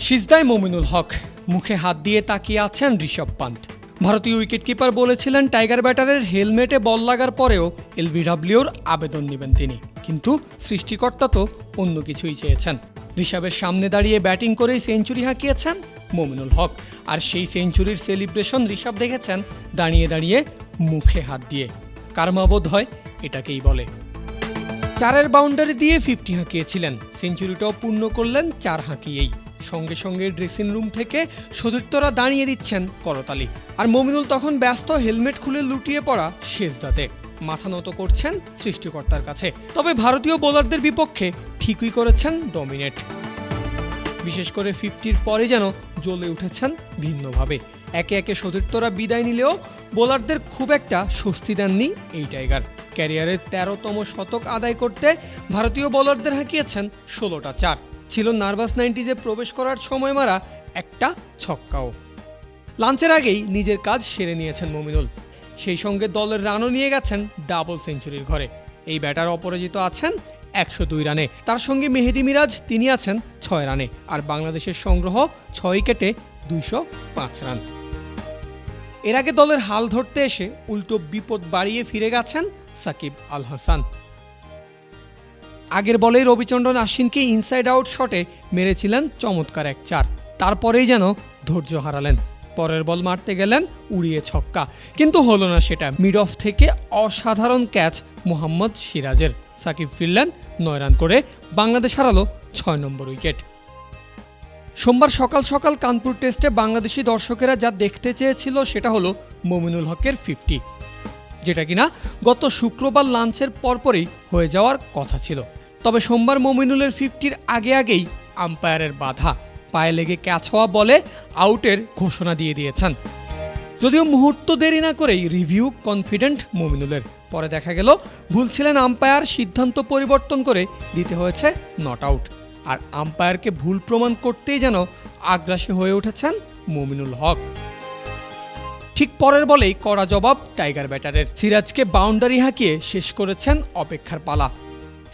সিজদায় মমিনুল হক, মুখে হাত দিয়ে তাকিয়ে আছেন ঋষভ পান্ট। ভারতীয় উইকেটকিপার বলেছিলেন টাইগার ব্যাটারের হেলমেটে বল লাগার পরেও এলবিডব্লিউর আবেদন নেবেন তিনি, কিন্তু সৃষ্টিকর্তা তো অন্য কিছুই চেয়েছেন। ঋষভের সামনে দাঁড়িয়ে ব্যাটিং করেই সেঞ্চুরি হাঁকিয়েছেন মমিনুল হক, আর সেই সেঞ্চুরির সেলিব্রেশন ঋষভ দেখেছেন দাঁড়িয়ে দাঁড়িয়ে মুখে হাত দিয়ে। কার্মাবোধ হয় এটাকেই বলে। 4 বাউন্ডারি দিয়ে 50 হাঁকিয়েছিলেন, সেঞ্চুরিটাও পূর্ণ করলেন 4 হাঁকিয়েই। সঙ্গে সঙ্গে ড্রেসিং রুম থেকে সতীর্থরা দাঁড়িয়ে দিচ্ছেন করতালি, আর মমিনুল তখন ব্যস্ত হেলমেট খুলে লুটিয়ে পড়া সেজদাতে মাথা নত করছেন সৃষ্টিকর্তার কাছে। তবে ভারতীয় বোলারদের বিপক্ষে ঠিকই করেছেন ডমিনেট। বিশেষ করে 50-র পরে যেন জ্বলে উঠেছেন ভিন্নভাবে। একে একে সতীর্থরা বিদায় নিলেও বোলারদের খুব একটা স্বস্তি দেননি এই টাইগার। ক্যারিয়ারের 13তম শতক আদায় করতে ভারতীয় বোলারদের হাঁকিয়েছেন 16টা 4। ছিল নার্ভাস 90-তে প্রবেশ করার সময় মারা একটা ছক্কাও। লাঞ্চের আগেই নিজের কাজ সেরে নিয়েছেন মমিনুল, সেই সঙ্গে দলের রানও নিয়ে গেছেন ডাবল সেঞ্চুরির ঘরে। এই ব্যাটার অপরাজিত আছেন 102 রানে, তার সঙ্গে মেহেদী মিরাজ তিনি আছেন 6 রানে, আর বাংলাদেশের সংগ্রহ 6 উইকেটে 205 রান। এর আগে দলের হাল ধরতে এসে উল্টো বিপদ বাড়িয়ে ফিরে গেছেন সাকিব আল হাসান। আগের বলেই রবিচন্দ্রন আশ্বিনকে ইনসাইড আউট শটে মেরেছিলেন চমৎকার এক 4, তারপরেই যেন ধৈর্য হারালেন। পরের বল মারতে গেলেন উড়িয়ে ছক্কা, কিন্তু হলো না সেটা। মিড অফ থেকে অসাধারণ ক্যাচ মোহাম্মদ সিরাজের। সাকিব ফিরলেন 9 রান করে, বাংলাদেশ হারালো 6 নম্বর উইকেট। সোমবার সকাল সকাল কানপুর টেস্টে বাংলাদেশি দর্শকেরা যা দেখতে চেয়েছিল সেটা হলো মমিনুল হকের 50, যেটা কিনা গত শুক্রবার লাঞ্চের পরপরই হয়ে যাওয়ার কথা ছিল। তবে সোমবার মমিনুলের 50-র আগেই আম্পায়ারের বাধা, পায়ে লেগে ক্যাচ হওয়া বলে আউটের ঘোষণা দিয়ে দিয়েছেন। যদিও মুহূর্ত দেরি না করেই রিভিউ কনফিডেন্ট মমিনুলের। পরে দেখা গেল ভুল ছিলেন আম্পায়ার, সিদ্ধান্ত পরিবর্তন করে দিতে হয়েছে নট আউট। আর আম্পায়ারকে ভুল প্রমাণ করতেই যেন আগ্রাসী হয়ে উঠেছেন মমিনুল হক। ঠিক পরের বলেই কড়া জবাব টাইগার ব্যাটারের। সিরাজকে বাউন্ডারি হাঁকিয়ে শেষ করেছেন অপেক্ষার পালা।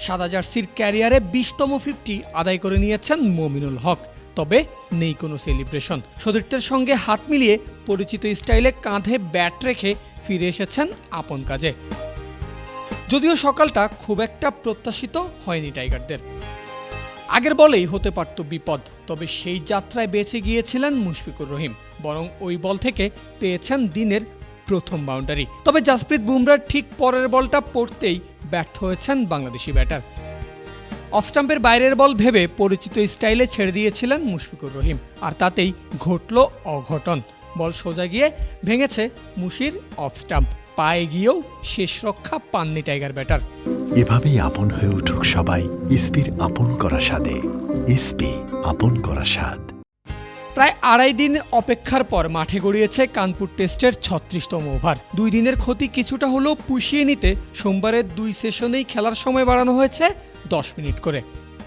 সাদা জার্সির ক্যারিয়ারে 20তম 50 আদায় করে নিয়েছেন মমিনুল হক, তবে নেই কোনো সেলিব্রেশন। সতীর্থের সঙ্গে হাত মিলিয়ে পরিচিত স্টাইলে কাঁধে ব্যাট রেখে ফিরে এসেছেন আপন কাজে। যদিও সকালটা খুব একটা প্রত্যাশিত হয়নি টাইগারদের। আগের বলেই হতে পারত বিপদ, তবে সেই যাত্রায় বেঁচে গিয়েছিলেন মুশফিকুর রহিম। বরং ওই বল থেকে পেয়েছেন দিনের প্রথম বাউন্ডারি। তবে জাসপ্রীত বুমরার ঠিক পরের বলটা পড়তেই ব্যর্থ হয়েছেন বাংলাদেশি ব্যাটার। অফ স্টাম্পের বাইরের বল ভেবে পরিচিত স্টাইলে ছেড়ে দিয়েছিলেন মুশফিকুর রহিম, আর তাতেই ঘটল অঘটন। বল সোজা গিয়ে ভেঙেছে মুশির অফ স্টাম্প। পায়ে গিয়েও শেষ রক্ষা পাননি টাইগার ব্যাটার। এভাবেই আপন হয়ে উঠুক সবাই ইসপির আপন করা স্বাদে। ইসপি আপন করা স্বাদ। প্রায় 2.5 দিন অপেক্ষার পর মাঠে গড়িয়েছে কানপুর টেস্টের 36তম ওভার। 2 দিনের ক্ষতি কিছুটা হলেও পুষিয়ে নিতে সোমবারের 2 সেশনেই খেলার সময় বাড়ানো হয়েছে 10 মিনিট করে।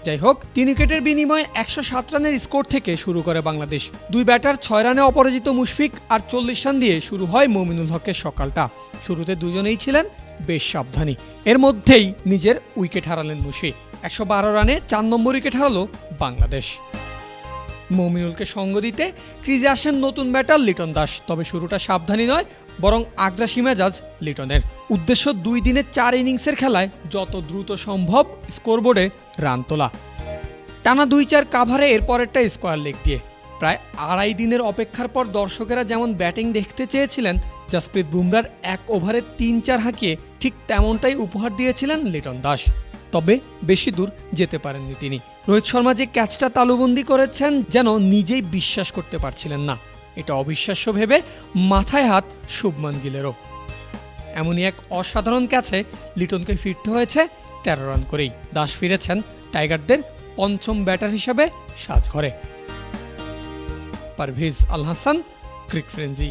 যাই হোক, 3 উইকেটের বিনিময়ে 107 রানের স্কোর থেকে শুরু করে বাংলাদেশ। 2 ব্যাটার 6 রানে অপরাজিত মুশফিক, আর 40 রান দিয়ে শুরু হয় মমিনুল হকের সকালটা। শুরুতে দুজনেই ছিলেন বেশ সাবধানী, এর মধ্যেই নিজের উইকেট হারালেন মুশফিক। 112 রানে 4 নম্বর উইকেট হারালো বাংলাদেশ। মমিনুলকে সঙ্গ দিতে ক্রিজে আসেন নতুন ব্যাটার লিটন দাস। তবে শুরুটা সাবধানী নয়, বরং আগ্রাসী মেজাজ লিটনের। উদ্দেশ্য 2 দিনের 4 ইনিংসের খেলায় যত দ্রুত সম্ভব স্কোরবোর্ডে রান তোলা। টানা 2-4 কাভারে এরপরেরটা স্কোয়ার লেগ দিয়ে। প্রায় 2.5 দিনের অপেক্ষার পর দর্শকেরা যেমন ব্যাটিং দেখতে চেয়েছিলেন, জাসপ্রীত বুমরার 1 ওভারে 3-4 হাঁকিয়ে ঠিক তেমনটাই উপহার দিয়েছিলেন লিটন দাস। তবে বেশি দূর যেতে পারেননি তিনি। রোহিত শর্মা যে ক্যাচটা তালুবন্দি করেছেন, যেন নিজেই বিশ্বাস করতে পারছিলেন না। এটা অবিশ্বাস্য ভেবে মাথায় হাত শুভমান গিলেরও। এমনই এক অসাধারণ ক্যাচে লিটনকে ফিরতে হয়েছে 13 রান করেই। দাস ফিরেছেন টাইগারদের 5ম ব্যাটার হিসেবে সাজঘরে। পারভেজ আল হাসান, ক্রিক ফ্রেন্জি।